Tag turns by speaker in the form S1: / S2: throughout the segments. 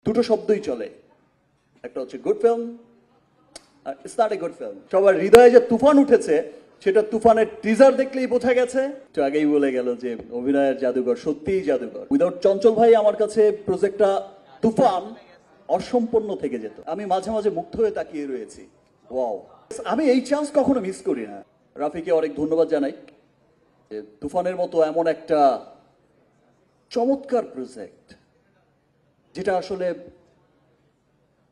S1: দুটো শব্দই চলে, একটা হচ্ছে গুড ফিল্ম আর it's not a good film. সবার হৃদয়ে যে তুফান উঠেছে সেটা তুফানের টিজার দেখলেই বোঝা গেছে। একটু আগেই বলে গেল যে অভিনয়ের জাদুঘর সত্যিই জাদুঘর। উইদাউট চঞ্চল ভাই আমার কাছে প্রজেক্টটা তুফান অসম্পূর্ণ থেকে যেত। আমি মাঝে মাঝে মুগ্ধ হয়ে তাকিয়ে রয়েছি। ওয়াও, আমি এই চান্স কখনো মিস করি না। রাফিকে অনেক ধন্যবাদ জানাই যে তুফানের মতো এমন একটা চমৎকার প্রজেক্ট, যেটা আসলে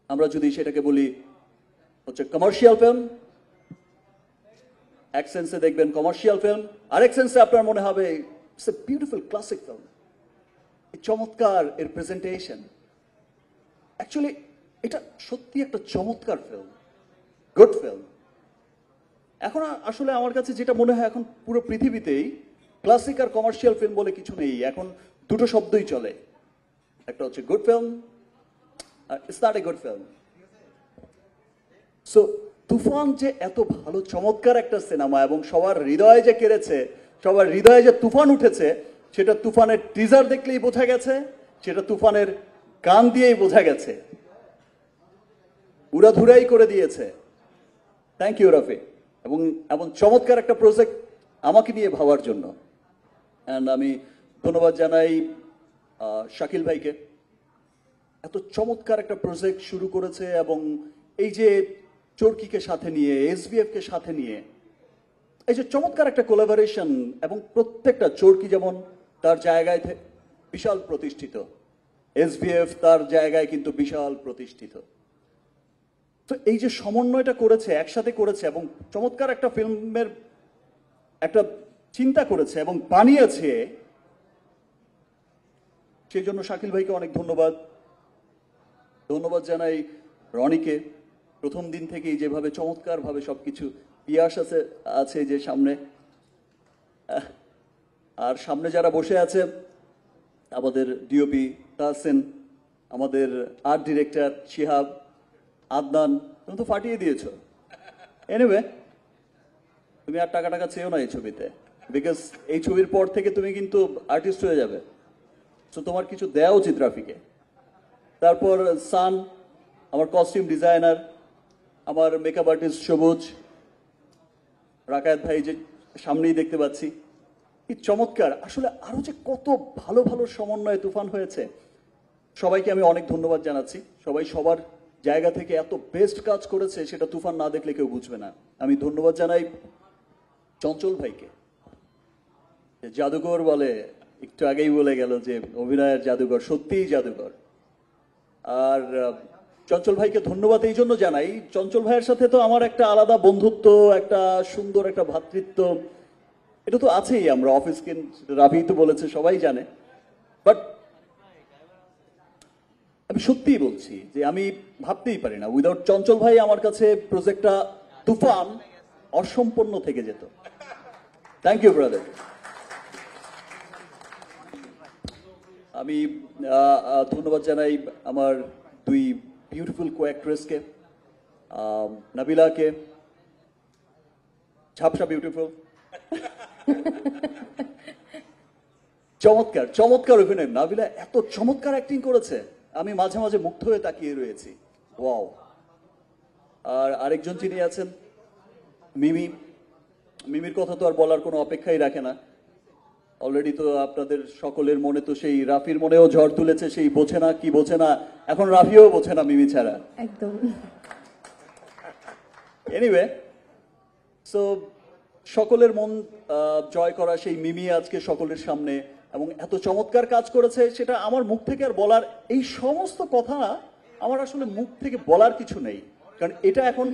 S1: আমরা যদি সেটাকে বলি হচ্ছে কমার্শিয়াল ফিল্ম, এক সেন্সে দেখবেন কমার্শিয়াল ফিল্ম, আরেক সেন্সে আপনার মনে হবে it's a beautiful classic film. চমৎকার এর প্রেজেন্টেশন, অ্যাকচুয়ালি এটা সত্যি একটা চমৎকার ফিল্ম, গুড ফিল্ম। এখন আসলে আমার কাছে যেটা মনে হয়, এখন পুরো পৃথিবীতেই ক্লাসিক আর কমার্শিয়াল ফিল্ম বলে কিছু নেই, এখন দুটো শব্দই চলে, একটা হচ্ছে গুড ফিল্ম আর it's not a good film. So Toofan যে এত ভালো চমৎকার একটা সিনেমা এবং সবার হৃদয়ে যে কেড়েছে, সবার হৃদয়ে যে তুফান উঠেছে, সেটা তুফানের টিজার দেখলেই বোঝা গেছে, সেটা তুফানের গান দিয়েই বোঝা গেছে, উড়াধুরাই করে দিয়েছে। থ্যাংক ইউ রাফি, এবং এমন চমৎকার একটা প্রজেক্ট আমাকে নিয়ে ভাবার জন্য। অ্যান্ড আমি ধন্যবাদ জানাই শাকিল ভাইকে, এত চমৎকার একটা প্রজেক্ট শুরু করেছে এবং এই যে চরকিকে সাথে নিয়ে, এসবিএফ কে সাথে নিয়ে এই যে চমৎকার একটা কোলাবোরেশন, এবং প্রত্যেকটা চরকি যেমন তার জায়গায় বিশাল প্রতিষ্ঠিত, এসবিএফ তার জায়গায় কিন্তু বিশাল প্রতিষ্ঠিত। তো এই যে সমন্বয়টা করেছে, একসাথে করেছে এবং চমৎকার একটা ফিল্মের একটা চিন্তা করেছে এবং বানিয়েছে, সেই জন্য শাকিল ভাইকে অনেক ধন্যবাদ। ধন্যবাদ জানাই রনিকে, প্রথম দিন থেকেই যেভাবে চমৎকার ভাবে সবকিছু। পিয়াস আছে যে সামনে, আর সামনে যারা বসে আছে, আমাদের ডিওপি তাহসিন, আমাদের আর্ট ডিরেক্টর শিহাব, আদনান, তুমি তো ফাটিয়ে দিয়েছো। এনিওয়ে, তুমি আর টাকা টাকা চেয়েও না এই ছবিতে, বিকজ এই ছবির পর থেকে তুমি কিন্তু আর্টিস্ট হয়ে যাবে। তো তোমার কিছু দেওয়া উচিত রাফিকে। তারপর সান, আমার কস্টিউম ডিজাইনার, আমার মেকআপ আর্টিস্ট সবুজ, রাকায়েত ভাই যে সামনেই দেখতে পাচ্ছি, কি চমৎকার। আসলে আরো যে কত ভালো ভালো সমন্বয়ে তুফান হয়েছে, সবাইকে আমি অনেক ধন্যবাদ জানাচ্ছি। সবাই সবার জায়গা থেকে এত বেস্ট কাজ করেছে, সেটা তুফান না দেখলে কেউ বুঝবে না। আমি ধন্যবাদ জানাই চঞ্চল ভাইকে, জাদুঘর বলে, একটু আগেই বলে গেল যে অভিনয়ের জাদুঘর সত্যিই জাদুঘর। আর চঞ্চল ভাইকে ধন্যবাদ এই জন্য জানাই, চঞ্চল ভাইয়ের সাথে তো আমার একটা আলাদা বন্ধুত্ব, একটা সুন্দর একটা ভ্রাতৃত্ব, এটা তো আছেই। আমরা অফিস রাফি তো বলেছে, সবাই জানে। বাট আমি সত্যিই বলছি যে আমি ভাবতেই পারি না, উইদাউট চঞ্চল ভাই আমার কাছে প্রজেক্টটা তুফান অসম্পূর্ণ থেকে যেত। Thank you brother. আমি ধন্যবাদ জানাই আমার দুই বিউটিফুল কো অ্যাক্ট্রেসকে, নাবিলাকে, ঝাপসা বিউটিফুল, চমৎকার চমৎকার অভিনয়। নাবিলা এত চমৎকার অ্যাক্টিং করেছে, আমি মাঝে মাঝে মুগ্ধ হয়ে তাকিয়ে রয়েছি। ওয়াও। আর আরেকজন যিনি আছেন মিমি, মিমির কথা তো আর বলার কোনো অপেক্ষাই রাখে না। অলরেডি তো আপনাদের সকলের মনে তো সেই রাফির মনেও ঝড় তুলেছে, সেই বোঝে না কি বোঝে না, এখন রাফিও বোঝে না মিমি ছাড়া
S2: একদম।
S1: এনিওয়ে, সো সকলের মন জয় করা সেই মিমি আজকে সকলের সামনে এবং এত চমৎকার কাজ করেছে, সেটা আমার মুখ থেকে আর বলার, এই সমস্ত কথা আমার আসলে মুখ থেকে বলার কিছু নেই। কারণ এটা এখন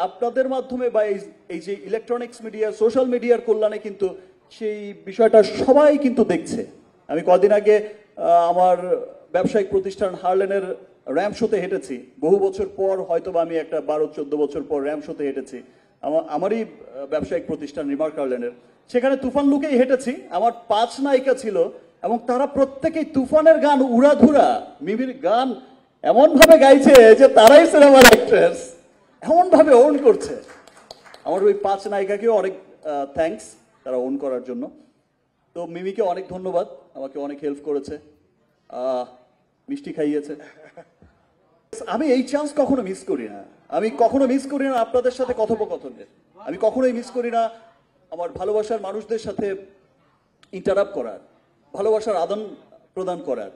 S1: আপনাদের মাধ্যমে বা এই যে ইলেকট্রনিক্স মিডিয়া, সোশ্যাল মিডিয়ার কল্যাণে কিন্তু সেই বিষয়টা সবাই কিন্তু দেখছে। আমি কদিন আগে আমার ব্যবসায়িক প্রতিষ্ঠান হার্লেনের র্যাম্প শোতে হেঁটেছি, বহু বছর পর, হয়তো বা আমি একটা 12-14 বছর পর র্যাম্প শোতে হেঁটেছি, আমারই ব্যবসায়িক প্রতিষ্ঠান রিমার্ক হার্লেনের। সেখানে তুফান লুকেই হেঁটেছি, আমার 5 নায়িকা ছিল এবং তারা প্রত্যেকেই তুফানের গান উড়াধুরা, মিমির গান এমন ভাবে গাইছে যে তারাই সিনেমার অ্যাক্ট্রেস, এমন ভাবে ওন করছে। আমার ওই 5 নায়িকাকেও অনেক থ্যাঙ্কস তারা ওন করার জন্য। তো মিমিকে অনেক ধন্যবাদ, আমাকে অনেক হেল্প করেছে। মিষ্টি খাইয়েছে। আমি এই চান্স কখনো মিস করি না, আমি কখনো মিস করি না আপনাদের সাথে কথোপকথনের, আমি কখনোই মিস করি না আমার ভালোবাসার মানুষদের সাথে ইন্টারাপ্ট করার, ভালোবাসার আদান প্রদান করার।